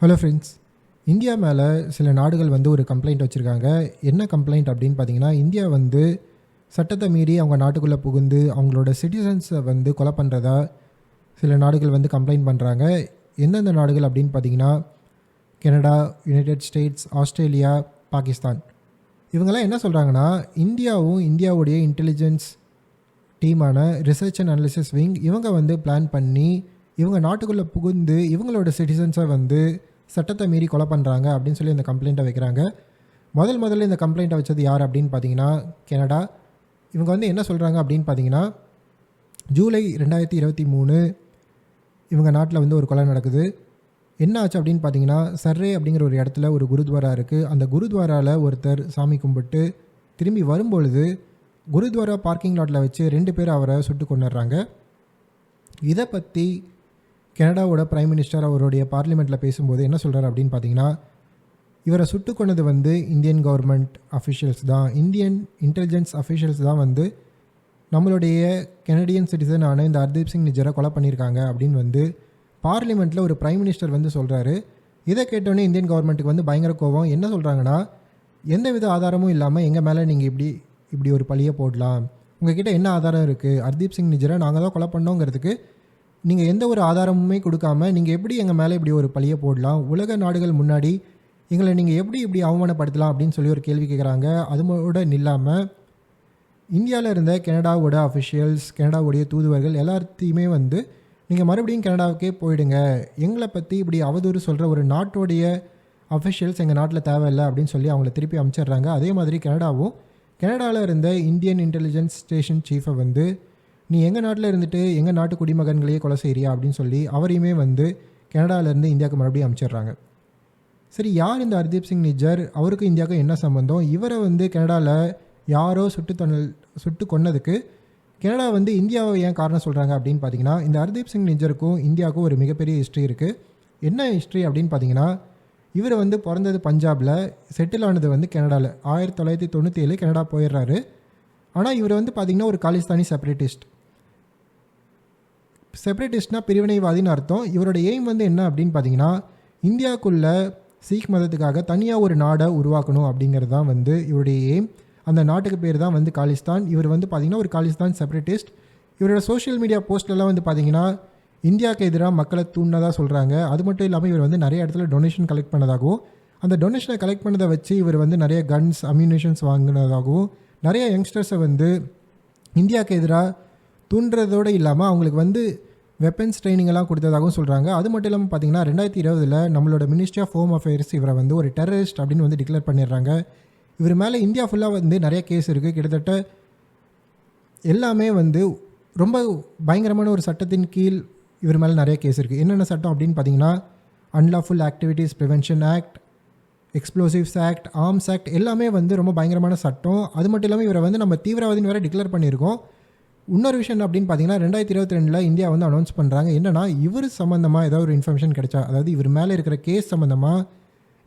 Hello friends. India மேலே சில நாடுகள் வந்து ஒரு கம்ப்ளைண்ட் வச்சுருக்காங்க. என்ன கம்ப்ளைண்ட் அப்படின்னு பார்த்தீங்கன்னா, இந்தியா வந்து சட்டத்தை மீறி அவங்க நாட்டுக்குள்ளே புகுந்து அவங்களோட சிட்டிசன்ஸை வந்து கொலை பண்ணுறதா சில நாடுகள் வந்து கம்ப்ளைண்ட் பண்ணுறாங்க. எந்தெந்த நாடுகள் அப்படின்னு பார்த்தீங்கன்னா, Canada, United States, Australia, Pakistan. இவங்கெல்லாம் என்ன சொல்கிறாங்கன்னா, இந்தியாவும் இந்தியாவுடைய இன்டெலிஜென்ஸ் டீமான ரிசர்ச் அண்ட் அனாலிசிஸ் விங் இவங்க வந்து பிளான் பண்ணி இவங்க நாட்டுக்குள்ளே புகுந்து இவங்களோட சிட்டிசன்ஸை வந்து சட்டத்தை மீறி கொலை பண்ணுறாங்க அப்படின்னு சொல்லி இந்த கம்ப்ளைண்ட்டை வைக்கிறாங்க. முதல்ல இந்த கம்ப்ளைண்ட்டை வச்சது யார் அப்படின்னு பார்த்தீங்கன்னா, கனடா. இவங்க வந்து என்ன சொல்கிறாங்க அப்படின்னு பார்த்தீங்கன்னா, ஜூலை 2023 இவங்க நாட்டில் வந்து ஒரு கொலை நடக்குது. என்ன ஆச்சு அப்படின்னு பார்த்தீங்கன்னா, சர்ரே அப்படிங்கிற ஒரு இடத்துல ஒரு குருத்வாரா இருக்குது. அந்த குருத்வாராவில் ஒருத்தர் சாமி கும்பிட்டு திரும்பி வரும்பொழுது குருத்வாரா பார்க்கிங் லாட்டில் வச்சு 2 பேர் அவரை சுட்டு கொண்டுடுறாங்க. இதை பற்றி கனடாவோட பிரைம் மினிஸ்டர் அவருடைய பார்லிமெண்ட்டில் பேசும்போது என்ன சொல்கிறார் அப்படின்னு பார்த்தீங்கன்னா, இவரை சுட்டு கொண்டது வந்து இந்தியன் கவர்மெண்ட் அஃபிஷியல்ஸ் தான், இந்தியன் இன்டெலிஜென்ஸ் அஃபிஷியல்ஸ் தான் வந்து நம்மளுடைய கெனடியன் சிட்டிசனான இந்த ஹர்தீப் சிங் நிஜரை கொலை பண்ணியிருக்காங்க அப்படின்னு வந்து பார்லிமெண்ட்டில் ஒரு பிரைம் மினிஸ்டர் வந்து சொல்கிறாரு. இதை கேட்டோன்னே இந்தியன் கவர்மெண்ட்டுக்கு வந்து பயங்கர கோவம். என்ன சொல்கிறாங்கன்னா, எந்தவித ஆதாரமும் இல்லாமல் எங்கள் மேலே நீங்கள் இப்படி ஒரு பழியை போடலாம், உங்ககிட்ட என்ன ஆதாரம் இருக்குது, ஹர்தீப் சிங் நிஜரை நாங்கள் தான் கொலை பண்ணோங்கிறதுக்கு நீங்கள் எந்த ஒரு ஆதாரமுமே கொடுக்காம நீங்கள் எப்படி எங்கள் மேலே இப்படி ஒரு பழியை போடலாம், உலக நாடுகள் முன்னாடி எங்களை நீங்கள் இப்படி அவமானப்படுத்தலாம் அப்படின்னு சொல்லி ஒரு கேள்வி கேட்குறாங்க. அதோட நில்லாமல் இந்தியாவில் இருந்த கனடாவோட அஃபிஷியல்ஸ், கனடாவுடைய தூதுவர்கள் எல்லாத்தையுமே வந்து நீங்கள் மறுபடியும் கனடாவுக்கே போயிடுங்க, எங்களை பற்றி இப்படி அவதூறு சொல்கிற ஒரு நாட்டோடைய அஃபிஷியல்ஸ் எங்கள் நாட்டில் தேவையில்லை அப்படின்னு சொல்லி அவங்கள திருப்பி அனுப்பிச்சிடுறாங்க. அதே மாதிரி கனடாவில் இருந்த இந்தியன் இன்டெலிஜென்ஸ் ஸ்டேஷன் சீஃபை வந்து நீ எங்கள் நாட்டில் இருந்துட்டு எங்கள் நாட்டு குடிமகன்களையே கொலை செய்கிறியா அப்படின்னு சொல்லி அவரையுமே வந்து கனடாவிலேருந்து இந்தியாவுக்கு மறுபடியும் அனுப்பிச்சிடுறாங்க. சரி, யார் இந்த ஹர்தீப் சிங் நிஜர், அவருக்கும் இந்தியாவுக்கும் என்ன சம்பந்தம், இவரை வந்து கனடாவில் யாரோ சுட்டு கொன்னதுக்கு கனடா வந்து இந்தியாவை ஏன் காரணம் சொல்கிறாங்க அப்படின்னு பார்த்தீங்கன்னா, இந்த ஹர்தீப் சிங் நிஜருக்கும் இந்தியாவுக்கும் ஒரு மிகப்பெரிய ஹிஸ்ட்ரி இருக்குது. என்ன ஹிஸ்ட்ரி அப்படின்னு பார்த்தீங்கன்னா, இவர் வந்து பிறந்தது பஞ்சாபில், செட்டில் ஆனது வந்து கனடாவில். 1997 கனடா போயிடுறாரு. ஆனால் இவர் வந்து பார்த்திங்கன்னா ஒரு காலிஸ்தானி செப்பரேட்டிஸ்ட்னா பிரிவினைவாதின்னு அர்த்தம். இவரோட எய்ம் வந்து என்ன அப்படின்னு பார்த்தீங்கன்னா, இந்தியாவுக்குள்ளே சீக் மதத்துக்காக தனியாக ஒரு நாடை உருவாக்கணும் அப்படிங்கிறது தான் வந்து இவருடைய எய்ம். அந்த நாட்டுக்கு பேர் தான் வந்து காலிஸ்தான். இவர் வந்து பார்த்திங்கன்னா ஒரு காலிஸ்தான் செப்பரேட்டிஸ்ட். இவரோட சோஷியல் மீடியா போஸ்ட்லலாம் வந்து பார்த்திங்கன்னா இந்தியாவுக்கு எதிராக மக்களை தூண்டினதாக சொல்கிறாங்க. அது மட்டும் இல்லாமல் இவர் வந்து நிறைய இடத்துல டொனேஷன் கலெக்ட் பண்ணதாகவும், அந்த டொனேஷனை கலெக்ட் பண்ணதை வச்சு இவர் வந்து நிறைய கன்ஸ், அம்யூனிஷன்ஸ் வாங்கினதாகவும், நிறைய யங்ஸ்டர்ஸை வந்து இந்தியாவுக்கு எதிராக தூண்டுறதோடு இல்லாமல் அவங்களுக்கு வந்து வெப்பன்ஸ் ட்ரைனிங்கெல்லாம் கொடுத்ததாகவும் சொல்கிறாங்க. அது மட்டும் இல்லாமல் பார்த்திங்கன்னா 2020 நம்மளோட மினிஸ்ட்ரி ஆஃப் ஹோம் அஃபேர்ஸ் இவரை வந்து ஒரு டெரரிஸ்ட் அப்படின்னு வந்து டிக்ளேர் பண்ணிடுறாங்க. இவர் மேலே இந்தியா ஃபுல்லாக வந்து நிறைய கேஸ் இருக்குது. கிட்டத்தட்ட எல்லாமே வந்து ரொம்ப பயங்கரமான ஒரு சட்டத்தின் கீழ் இவர் மேலே நிறைய கேஸ் இருக்குது. என்னென்ன சட்டம் அப்படின்னு பார்த்தீங்கன்னா, unlawful activities prevention act, explosives act, arms act, எல்லாமே வந்து ரொம்ப பயங்கரமான சட்டம். அது மட்டும் இல்லாமல் இவரை வந்து நம்ம தீவிரவாதின்னு வேறு டிக்ளேர் பண்ணியிருக்கோம். இன்னொரு விஷயம் அப்படின்னு பார்த்தீங்கன்னா, 2022 இந்தியா வந்து அனௌன்ஸ் பண்ணுறாங்க. என்னென்னா, இவர் சம்மந்தமாக ஏதாவது ஒரு இன்ஃபர்மேஷன் கிடைச்சா, அதாவது இவர் மேலே இருக்கிற கேஸ் சம்மந்தமாக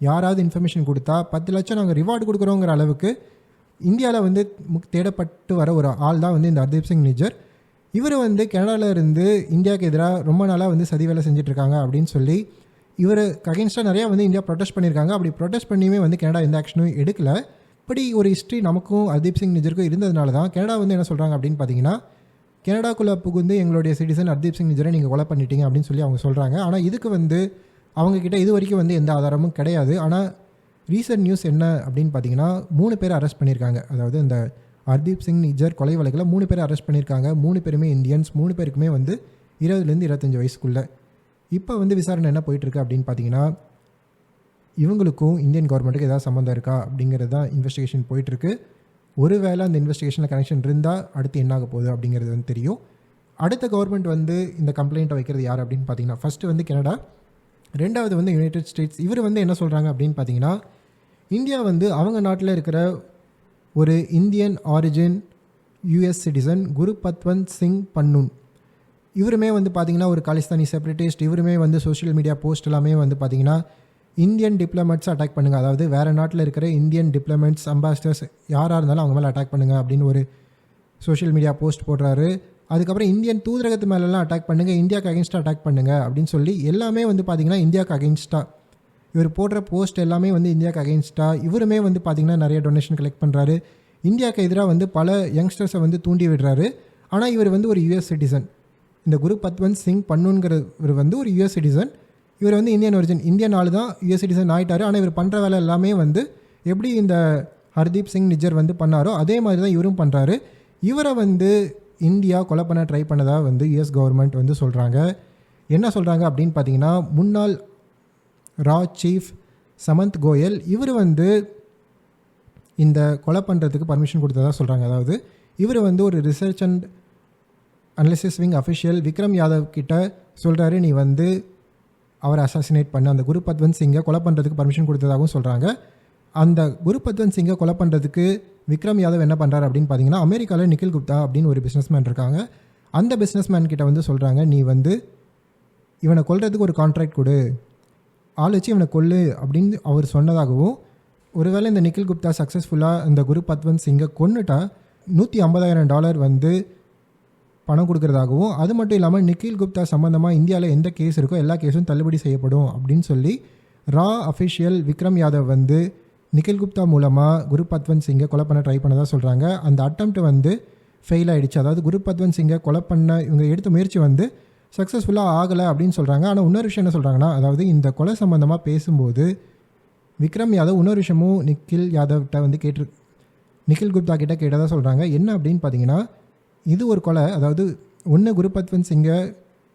யாராவது இன்ஃபர்மேஷன் கொடுத்தா 10 லட்சம் நாங்கள் ரிவார்டு கொடுக்குறோங்கிற அளவுக்கு இந்தியாவில் வந்து தேடப்பட்டு வர ஒரு ஆள் தான் வந்து இந்த ஹர்தீப் சிங் நிஜர். இவர் வந்து கனடாவில் இருந்து இந்தியாவுக்கு எதிராக ரொம்ப நாளாக வந்து சதி வேலை செஞ்சிட்ருக்காங்க அப்படின்னு சொல்லி இவர் அகென்ஸ்டாக நிறையா வந்து இந்தியா ப்ரொடெஸ்ட் பண்ணியிருக்காங்க. அப்படி ப்ரொடெஸ்ட் பண்ணியுமே வந்து கனடா எந்த ஆக்ஷனும் எடுக்கலை. இப்படி ஒரு ஹிஸ்ட்ரி நமக்கும் ஹர்தீப் சிங் நிஜருக்கும் இருந்ததுனால தான் கனடா வந்து என்ன சொல்கிறாங்க அப்படின்னு பார்த்தீங்கன்னா, கனடாக்குள்ளே புகுந்து எங்களுடைய சிட்டிசன் ஹர்தீப் சிங் நிஜரை நீங்கள் கொலை பண்ணிட்டீங்க அப்படின்னு சொல்லி அவங்க சொல்கிறாங்க. ஆனால் இதுக்கு வந்து அவங்கக்கிட்ட இது வரைக்கும் வந்து எந்த ஆதாரமும் கிடையாது. ஆனால் ரீசன்ட் நியூஸ் என்ன அப்படின்னு பார்த்தீங்கன்னா, 3 பேரை அரெஸ்ட் பண்ணியிருக்காங்க. அதாவது இந்த ஹர்தீப் சிங் நிஜர் கொலை வழக்கில் 3 பேரை அரெஸ்ட் பண்ணியிருக்காங்க. 3 பேருமே இந்தியன்ஸ். 3 பேருக்குமே வந்து 20லேருந்து 25 வயசுக்குள்ளே. இப்போ வந்து விசாரணை என்ன போயிட்டுருக்கு அப்படின்னு பார்த்தீங்கன்னா, இவங்களுக்கும் இந்தியன் கவர்மெண்ட்டுக்கு ஏதாவது சம்மந்தம் இருக்கா அப்படிங்கிறது தான் இன்வெஸ்டிகேஷன் போயிட்டுருக்கு. ஒருவேளை அந்த இன்வெஸ்டிகேஷனில் கனெக்ஷன் இருந்தால் அடுத்து என்ன ஆக போகுது அப்படிங்கிறது வந்து தெரியும். அடுத்த கவர்மெண்ட் வந்து இந்த கம்ப்ளைண்ட்டை வைக்கிறது யார் அப்படின்னு பார்த்தீங்கன்னா, ஃபஸ்ட்டு வந்து கனடா, 2வது வந்து யுனைடெட் ஸ்டேட்ஸ். இவர் வந்து என்ன சொல்கிறாங்க அப்படின்னு பார்த்தீங்கன்னா, இந்தியா வந்து அவங்க நாட்டில் இருக்கிற ஒரு Indian origin US citizen Gurpatwant Singh Pannun, இவருமே வந்து பார்த்திங்கன்னா ஒரு காலிஸ்தானி செப்பரேட்டிஸ்ட். இவருமே வந்து சோஷியல் மீடியா போஸ்ட் எல்லாமே வந்து பார்த்திங்கன்னா இந்தியன் டிப்ளமேட்ஸ் அட்டாக் பண்ணுங்கள், அதாவது வேறு நாட்டில் இருக்கிற இந்தியன் டிப்ளமேட்ஸ், அம்பாசிடர்ஸ் யாராக இருந்தாலும் அவங்க மேலே அட்டாக் பண்ணுங்கள் அப்படின்னு ஒரு சோஷியல் மீடியா போஸ்ட் போடுறாரு. அதுக்கப்புறம் இந்தியன் தூதரகத்து மேலெலாம் அட்டாக் பண்ணுங்கள், இந்தியாவுக்கு அகென்ஸ்டாக அட்டாக் பண்ணுங்கள் அப்படின்னு சொல்லி எல்லாமே வந்து பார்த்திங்கன்னா இந்தியாவுக்கு அகென்ஸ்டாக இவர் போடுற போஸ்ட் எல்லாமே வந்து இந்தியாவுக்கு அகெயின்ஸ்டாக. இவருமே வந்து பார்த்திங்கன்னா நிறைய டொனேஷன் கலெக்ட் பண்ணுறாரு. இந்தியாவுக்கு எதிராக வந்து பல யங்ஸ்டர்ஸை வந்து தூண்டி விடுறாரு. ஆனால் இவர் வந்து ஒரு யூஎஸ் சிட்டிசன். இந்த குரு பத்வந்த் சிங் பன்னுங்கிறவர் வந்து ஒரு யூஎஸ் சிட்டிசன். இவர் வந்து இந்தியன் ஒரிஜின், இந்தியன் ஆள் தான், யூஎஸ் சிட்டிசன் ஆகிட்டார். ஆனால் இவர் பண்ணுற வேலை எல்லாமே வந்து எப்படி இந்த ஹர்தீப் சிங் நிஜர் வந்து பண்ணாரோ அதே மாதிரி தான் இவரும் பண்ணுறாரு. இவரை வந்து இந்தியா கொலை பண்ண ட்ரை பண்ணதாக வந்து யூஎஸ் கவர்மெண்ட் வந்து சொல்கிறாங்க. என்ன சொல்கிறாங்க அப்படின்னு பார்த்தீங்கன்னா, முன்னாள் ரா சீஃப் சமந்த் கோயல் இவர் வந்து இந்த கொலை பண்ணுறதுக்கு பர்மிஷன் கொடுத்ததாக சொல்கிறாங்க. அதாவது இவர் வந்து ஒரு research and analysis wing official Vikram Yadav கிட்ட சொல்கிறாரு, நீ வந்து அவரை அசாசினேட் பண்ண, அந்த குரு பத்வந்த் சிங்கை கொலை பண்ணுறதுக்கு பர்மிஷன் கொடுத்ததாகவும் சொல்கிறாங்க. அந்த குரு பத்வந்த் சிங்கை கொலை பண்ணுறதுக்கு விக்ரம் யாதவ் என்ன பண்ணுறாரு அப்படின்னு பார்த்தீங்கன்னா, அமெரிக்காவில் நிக்கில் குப்தா அப்படின்னு ஒரு பிஸ்னஸ்மேன் இருக்காங்க. அந்த பிஸ்னஸ்மேன் கிட்ட வந்து சொல்கிறாங்க, நீ வந்து இவனை கொல்றதுக்கு ஒரு கான்ட்ராக்ட் கொடு, ஆள் வச்சு இவனை கொல்லு அப்படின்னு அவர் சொன்னதாகவும், ஒருவேளை இந்த நிக்கில் குப்தா சக்ஸஸ்ஃபுல்லாக இந்த குரு பத்வந்த் சிங்கை கொன்னுட்டா $150,000 வந்து பணம் கொடுக்குறதாகவும், அது மட்டும் இல்லாமல் நிக்கில் குப்தா சம்மந்தமாக இந்தியாவில் எந்த கேஸ் இருக்கோ எல்லா கேஸும் தள்ளுபடி செய்யப்படும் அப்படின்னு சொல்லி ரா அஃபிஷியல் விக்ரம் யாதவ் வந்து நிக்கில் குப்தா மூலமாக குரு பத்வந்த் சிங்கை கொலை பண்ண ட்ரை பண்ணதாக சொல்கிறாங்க. அந்த அட்டம்ப்ட் வந்து ஃபெயில் ஆகிடுச்சு. அதாவது குரு பத்வந்த் சிங்கை கொலை பண்ண இவங்க எடுத்த முயற்சி வந்து சக்ஸஸ்ஃபுல்லாக ஆகலை அப்படின்னு சொல்கிறாங்க. ஆனால் இன்னொரு விஷயம் என்ன சொல்கிறாங்கன்னா, அதாவது இந்த கொலை சம்மந்தமாக பேசும்போது விக்ரம் யாதவ் இன்னொரு விஷயமும் நிக்கில் குப்தா கிட்ட கேட்டதாக சொல்கிறாங்க. என்ன அப்படின்னு பார்த்தீங்கன்னா, இது ஒரு கொலை, அதாவது ஒன்று குரு பத்வந்த் சிங்கை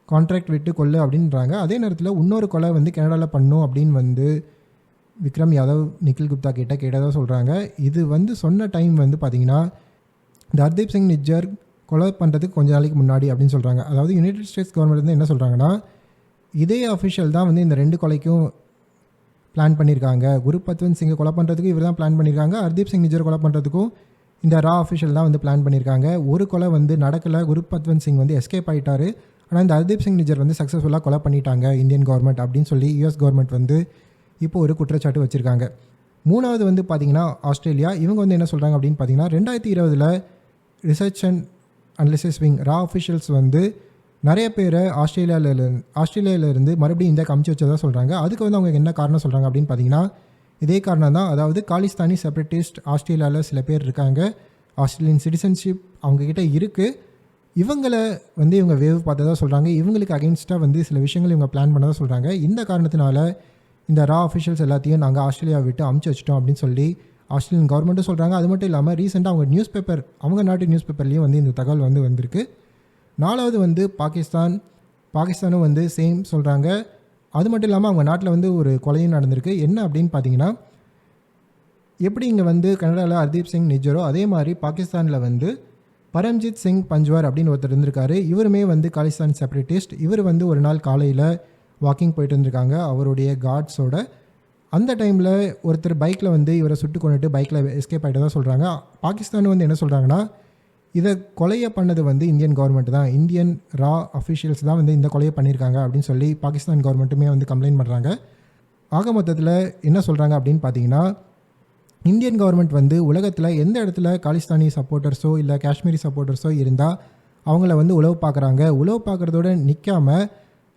கான்ட்ராக்ட் விட்டு கொள்ளு அப்படின்றாங்க. அதே நேரத்தில் இன்னொரு கொலை வந்து கனடாவில் பண்ணும் அப்படின்னு வந்து விக்ரம் யாதவ் நிக்கில் குப்தா கிட்ட கேட்டதாக சொல்கிறாங்க. இது வந்து சொன்ன டைம் வந்து பார்த்திங்கன்னா, இந்த ஹர்தீப் சிங் நிஜர் கொலை பண்ணுறதுக்கு கொஞ்ச நாளைக்கு முன்னாடி அப்படின்னு சொல்கிறாங்க. அதாவது யுனைடெட் ஸ்டேட்ஸ் கவர்மெண்ட் வந்து என்ன சொல்கிறாங்கன்னா, இதே அஃபிஷியல் தான் வந்து இந்த 2 கொலைக்கும் பிளான் பண்ணியிருக்காங்க. குரு பத்வந்த் சிங்கை கொலை பண்ணுறதுக்கு இவர் தான் பிளான் பண்ணியிருக்காங்க. ஹர்தீப் சிங் நிஜர் கொலை பண்ணுறதுக்கும் இந்த ரா அஃபிஷியல் தான் வந்து பிளான் பண்ணியிருக்காங்க. ஒரு கொலை வந்து நடக்கலை, குரு பத்வந்த் சிங் வந்து எஸ்கேப் ஆகிட்டார். ஆனால் இந்த ஹர்தீப் சிங் நிஜர் வந்து சக்ஸஸ்ஃபுல்லாக கொலை பண்ணிட்டாங்க இந்தியன் கவர்மெண்ட் அப்படின்னு சொல்லி யூஎஸ் கவர்மெண்ட் வந்து இப்போ ஒரு குற்றச்சாட்டு வச்சுருக்காங்க. மூணாவது வந்து பார்த்திங்கன்னா ஆஸ்திரேலியா. இவங்க வந்து என்ன சொல்கிறாங்க அப்படின்னு பார்த்தீங்கன்னா, 2020 ரிசர்ச் அண்ட் அனலிசிஸ் விங் ரா அஃபிஷியல்ஸ் வந்து நிறைய பேரை ஆஸ்திரேலியாவிலேருந்து மறுபடியும் இந்தியாவுக்கு அமுச்சு வச்சதாக சொல்கிறாங்க. அதுக்கு வந்து அவங்க என்ன காரணம் சொல்கிறாங்க அப்படின்னு பார்த்தீங்கன்னா, இதே காரணம் தான். அதாவது காலிஸ்தானி செப்பரேட்டிஸ்ட் ஆஸ்திரேலியாவில் சில பேர் இருக்காங்க, ஆஸ்திரேலியன் சிட்டிசன்ஷிப் அவங்கக்கிட்ட இருக்குது. இவங்களை வந்து இவங்க வேவ் பார்த்ததாக சொல்கிறாங்க. இவங்களுக்கு அகெயின்ஸ்டாக வந்து சில விஷயங்கள் இவங்க பிளான் பண்ணதாக சொல்கிறாங்க. இந்த காரணத்தினால இந்த ரா அஃபிஷியல்ஸ் எல்லாத்தையும் நாங்கள் ஆஸ்திரேலியாவை விட்டு அமுச்சு வச்சிட்டோம் அப்படின்னு சொல்லி ஆஸ்திரேலியன் கவர்மெண்ட்டும் சொல்கிறாங்க. அது மட்டும் இல்லாமல் ரீசெண்டாக அவங்க நாட்டு நியூஸ் பேப்பர்லேயும் வந்து இந்த தகவல் வந்து வந்திருக்கு. நாலாவது வந்து பாகிஸ்தானும் வந்து சேம் சொல்கிறாங்க. அது மட்டும் இல்லாமல் அவங்க நாட்டில் வந்து ஒரு கொலையும் நடந்திருக்கு. என்ன அப்படின்னு பார்த்தீங்கன்னா, எப்படி இங்கே வந்து கனடாவில் ஹர்தீப் சிங் நிஜரோ அதே மாதிரி பாகிஸ்தானில் வந்து பரம்ஜித் சிங் பஞ்ச்வார் அப்படின்னு ஒருத்தர் இருந்திருக்காரு. இவருமே வந்து காலிஸ்தான் செப்பரேட்டிஸ்ட். இவர் வந்து ஒரு நாள் காலையில் வாக்கிங் போயிட்டு இருந்திருக்காங்க அவருடைய கார்ட்ஸோட. அந்த டைமில் ஒருத்தர் பைக்கில் வந்து இவரை சுட்டு கொண்டுட்டு பைக்கில் எஸ்கேப் ஆகிட்டு தான் சொல்கிறாங்க. பாகிஸ்தான் வந்து என்ன சொல்கிறாங்கன்னா, இதை கொலையை பண்ணது வந்து இந்தியன் கவர்மெண்ட் தான், இந்தியன் ரா அஃபிஷியல்ஸ் தான் வந்து இந்த கொலையை பண்ணியிருக்காங்க அப்படின்னு சொல்லி பாகிஸ்தான் கவர்மெண்ட்டுமே வந்து கம்ப்ளைண்ட் பண்ணுறாங்க. ஆக மொத்தத்தில் என்ன சொல்கிறாங்க அப்படின்னு பார்த்தீங்கன்னா, இந்தியன் கவர்மெண்ட் வந்து உலகத்தில் எந்த இடத்துல காலிஸ்தானி சப்போர்ட்டர்ஸோ இல்லை காஷ்மீரி சப்போர்ட்டர்ஸோ இருந்தால் அவங்கள வந்து உளவு பார்க்குறாங்க. உளவு பார்க்குறதோட நிற்காமல்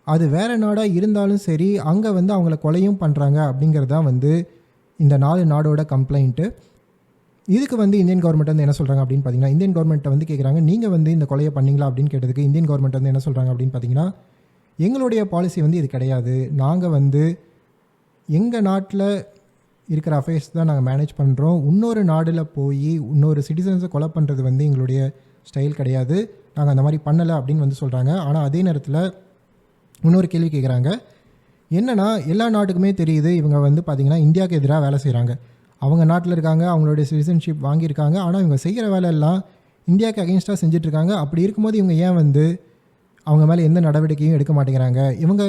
அது வேறு நாடாக இருந்தாலும் சரி அங்கே வந்து அவங்கள கொலையும் பண்ணுறாங்க அப்படிங்கிறது தான் வந்து இந்த 4 நாடோட கம்ப்ளைண்ட்டு. இதுக்கு வந்து இந்தியன் கவர்மெண்ட் வந்து என்ன சொல்கிறாங்க அப்படின்னு பார்த்தீங்கன்னா, இந்தியன் கவர்மெண்ட்டை வந்து கேட்குறாங்க, நீங்கள் வந்து இந்த கொலையை பண்ணிங்களா அப்படின்னு கேட்டதுக்கு இந்தியன் கவர்மெண்ட் வந்து என்ன சொல்கிறாங்க அப்படின்னு பார்த்தீங்கன்னா, எங்களுடைய பாலிசி வந்து இது கிடையாது. நாங்கள் வந்து எங்கள் நாட்டில் இருக்கிற அஃபேர்ஸ் தான் நாங்கள் மேனேஜ் பண்ணுறோம். இன்னொரு நாடில் போய் இன்னொரு சிட்டிசன்ஸை கொலை பண்ணுறது வந்து எங்களுடைய ஸ்டைல் கிடையாது. நாங்கள் அந்த மாதிரி பண்ணலை அப்படின்னு வந்து சொல்கிறாங்க. ஆனால் அதே நேரத்தில் இன்னொரு கேள்வி கேட்குறாங்க. என்னென்னா, எல்லா நாட்டுக்குமே தெரியுது இவங்க வந்து பார்த்திங்கன்னா இந்தியாவுக்கு எதிராக வேலை செய்கிறாங்க. அவங்க நாட்டில் இருக்காங்க, அவங்களுடைய சிட்டிசன்ஷிப் வாங்கியிருக்காங்க. ஆனால் இவங்க செய்கிற வேலையெல்லாம் இந்தியாவுக்கு அகெயின்ஸ்டாக செஞ்சிட்ருக்காங்க. அப்படி இருக்கும்போது இவங்க ஏன் வந்து அவங்க மேலே எந்த நடவடிக்கையும் எடுக்க மாட்டேங்கிறாங்க? இவங்க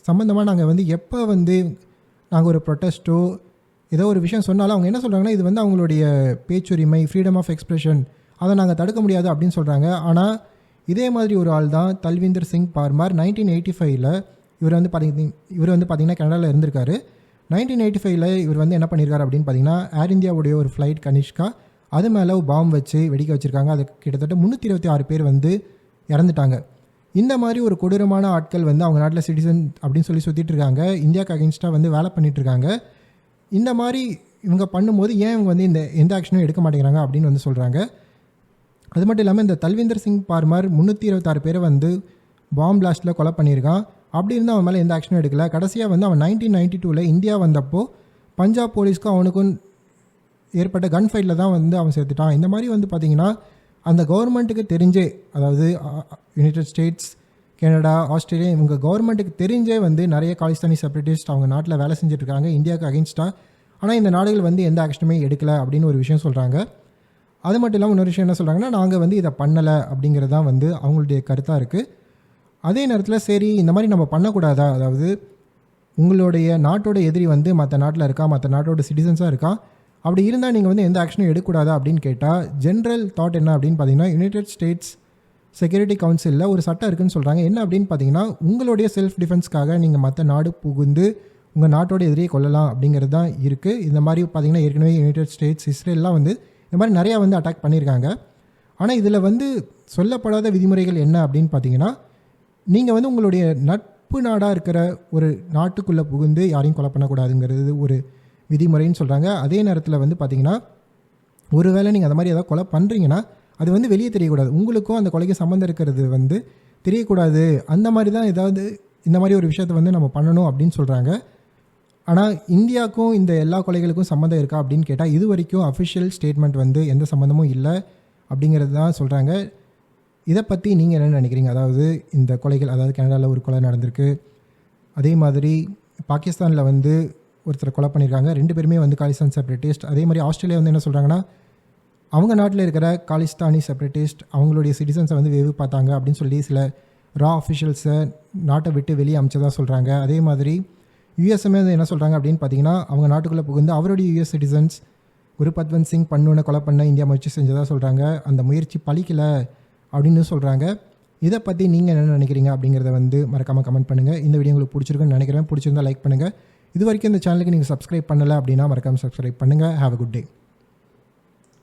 சம்மந்தமாக நாங்கள் வந்து எப்போ வந்து நாங்கள் ஒரு ப்ரொட்டஸ்ட்டோ ஏதோ ஒரு விஷயம் சொன்னாலும் அவங்க என்ன சொல்கிறாங்கன்னா, இது வந்து அவங்களுடைய பேச்சுரிமை, ஃப்ரீடம் ஆஃப் எக்ஸ்பிரஷன், அதை நாங்கள் தடுக்க முடியாது அப்படின்னு சொல்கிறாங்க. ஆனால் இதே மாதிரி ஒரு ஆள் தான் தல்விந்தர் சிங் பார்மார். 1985 இவர் வந்து பார்த்திங்கன்னா கனடாவில் இருந்திருக்காரு. 1985 இவர் வந்து என்ன பண்ணியிருக்காரு அப்படின்னு பார்த்தீங்கன்னா, ஏர் இந்தியாவுடைய ஒரு ஃப்ளைட் கனிஷ்கா, அது மேலே பாம்பு வச்சு வெடிக்க வச்சுருக்காங்க. அது கிட்டத்தட்ட 326 பேர் வந்து இறந்துட்டாங்க. இந்த மாதிரி ஒரு கொடூரமான ஆட்கள் வந்து அவங்க நாட்டில் சிட்டிசன் அப்படின்னு சொல்லி சுற்றிட்டு இருக்காங்க, இந்தியாவுக்கு அகென்ஸ்டாக வந்து வேலை பண்ணிட்டு இருக்காங்க. இந்த மாதிரி இவங்க பண்ணும்போது ஏன் இவங்க வந்து இந்த எந்த ஆக்ஷனும் எடுக்க மாட்டேங்கிறாங்க அப்படின்னு வந்து சொல்கிறாங்க. அது மட்டும் இல்லாமல் இந்த தல்விந்தர் சிங் பார்மர் 326 பேரை வந்து பாம் பிளாஸ்ட்டில் கொலை பண்ணியிருக்கான். அப்படி இருந்தால் அவன் மேலே எந்த ஆக்ஷனும் எடுக்கல. கடைசியாக வந்து அவன் 1992 இந்தியா வந்தப்போ பஞ்சாப் போலீஸ்க்கும் அவனுக்கும் ஏற்பட்ட கன் ஃபைட்டில் தான் வந்து அவன் சேர்த்துட்டான். இந்த மாதிரி வந்து பார்த்திங்கன்னா அந்த கவர்மெண்ட்டுக்கு தெரிஞ்சே, அதாவது யுனைடெட் ஸ்டேட்ஸ், கனடா, ஆஸ்திரேலியா, இவங்க கவர்மெண்ட்டுக்கு தெரிஞ்சே வந்து நிறைய காலிஸ்தானி செப்பரேட்டிஸ்ட் அவங்க நாட்டில் வேலை செஞ்சுட்ருக்காங்க இந்தியாவுக்கு அகென்ஸ்டாக. ஆனால் இந்த நாடுகள் வந்து எந்த ஆக்ஷனுமே எடுக்கலை அப்படின்னு ஒரு விஷயம் சொல்கிறாங்க. அது மட்டும் இல்லாமல் இன்னொரு விஷயம் என்ன சொல்கிறாங்கன்னா, நாங்கள் வந்து இதை பண்ணலை அப்படிங்கிறது தான் வந்து அவங்களுடைய கருத்தாக இருக்குது. அதே நேரத்தில் சரி இந்த மாதிரி நம்ம பண்ணக்கூடாதா, அதாவது உங்களுடைய நாட்டோட எதிரி வந்து மற்ற நாட்டில் இருக்கா, மற்ற நாட்டோட சிட்டிசன்ஸாக இருக்கா, அப்படி இருந்தால் நீங்கள் வந்து எந்த ஆக்ஷனும் எடுக்கக்கூடாதா அப்படின்னு கேட்டால் ஜென்ரல் தாட் என்ன அப்படின்னு பார்த்தீங்கன்னா, யுனைடெட் ஸ்டேட்ஸ் செக்யூரிட்டி கவுன்சிலில் ஒரு சட்டம் இருக்குதுன்னு சொல்கிறாங்க. என்ன அப்படின்னு பார்த்தீங்கன்னா, உங்களுடைய செல்ஃப் டிஃபென்ஸ்க்காக நீங்கள் மற்ற நாடு புகுந்து உங்கள் நாட்டோட எதிரியை கொள்ளலாம் அப்படிங்கிறது தான் இருக்குது. இந்த மாதிரி பார்த்தீங்கன்னா ஏற்கனவே யுனைடெட் ஸ்டேட்ஸ், இஸ்ரேல்லாம் வந்து இந்த மாதிரி நிறையா வந்து அட்டாக் பண்ணியிருக்காங்க. ஆனால் இதில் வந்து சொல்லப்படாத விதிமுறைகள் என்ன அப்படின்னு பார்த்தீங்கன்னா, நீங்கள் வந்து உங்களுடைய நட்பு நாடாக இருக்கிற ஒரு நாட்டுக்குள்ளே புகுந்து யாரையும் கொலை பண்ணக்கூடாதுங்கிறது ஒரு விதிமுறைன்னு சொல்கிறாங்க. அதே நேரத்தில் வந்து பார்த்திங்கன்னா, ஒருவேளை நீங்கள் அந்த மாதிரி ஏதாவது கொலை பண்ணுறீங்கன்னா அது வந்து வெளியே தெரியக்கூடாது, உங்களுக்கும் அந்த கொலைக்கு சம்மந்தம் இருக்கிறது வந்து தெரியக்கூடாது. அந்த மாதிரி தான் ஏதாவது இந்த மாதிரி ஒரு விஷயத்தை வந்து நம்ம பண்ணணும் அப்படின்னு சொல்கிறாங்க. ஆனால் இந்தியாவுக்கும் இந்த எல்லா கொலைகளுக்கும் சம்மந்தம் இருக்கா அப்படின்னு கேட்டால் இது வரைக்கும் அஃபிஷியல் ஸ்டேட்மெண்ட் வந்து எந்த சம்மந்தமும் இல்லை அப்படிங்கிறது தான் சொல்கிறாங்க. இதை பற்றி நீங்கள் என்ன நினைக்கிறீங்க? அதாவது இந்த கொலைகள், அதாவது கனடாவில் ஒரு கொலை நடந்திருக்கு, அதே மாதிரி பாகிஸ்தானில் வந்து ஒருத்தர் கொலை பண்ணியிருக்காங்க, 2 பேருமே வந்து காலிஸ்தான் செப்பரேட்டிஸ்ட். அதே மாதிரி ஆஸ்திரேலியா வந்து என்ன சொல்கிறாங்கன்னா, அவங்க நாட்டில் இருக்கிற காலிஸ்தானி செப்பரேட்டிஸ்ட் அவங்களுடைய சிட்டிசன்ஸை வந்து வேவு பார்த்தாங்க அப்படின்னு சொல்லி சில அஃபிஷியல்ஸை நாட்டை விட்டு வெளியே அமைச்சதாக சொல்கிறாங்க. அதே மாதிரி யூஎஸ்எம்ஏ வந்து என்ன சொல்கிறாங்க அப்படின்னு பார்த்தீங்கன்னா, அவங்க நாட்டுக்குள்ளே புகுந்து அவருடைய யூஎஸ் சிட்டிசன்ஸ் குருபத்வந்த் சிங் பண்ணுன்னு கொலை பண்ண இந்தியா முயற்சி செஞ்சதாக சொல்கிறாங்க. அந்த முயற்சி பலிக்கலை அப்படின்னு சொல்கிறாங்க. இதை பற்றி நீங்கள் என்ன நினைக்கிறீங்க அப்படிங்கிறத வந்து மறக்காமல் கமெண்ட் பண்ணுங்கள். இந்த வீடியோ உங்களுக்கு பிடிச்சிருக்குன்னு நினைக்கிறேன். பிடிச்சிருந்தால் லைக் பண்ணுங்கள். இது வரைக்கும் இந்த சேனலுக்கு நீங்கள் சப்ஸ்கிரைப் பண்ணலை அப்படின்னா மறக்காமல் சப்ஸ்கிரைப் பண்ணுங்கள். Have a good day.